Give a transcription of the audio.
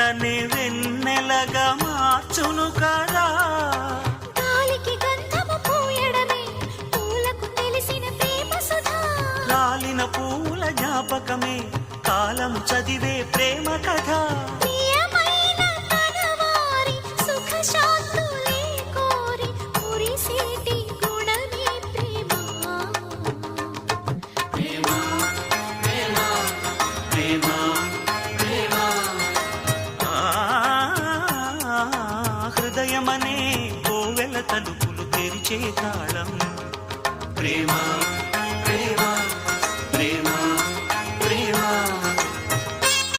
వెన్నెలని వెన్నెలగా మార్చును కదా. గాలికి గంధము పూయడమే పూలకు తెలిసిన ప్రేమ సుధా. రాలిన పూల జ్ఞాపకమే కాలం చదివే ప్రేమ కథ. ప్రియమైన తనవారి సుఖ శాంతులే కోరి మురిసేటి గుణమే ప్రేమ. ప్రేమ ప్రేమ ప్రేమ ప్రేమ. హృదయమనే కోవెల తలుపులు తెరిచే తాళం ప్రేమ.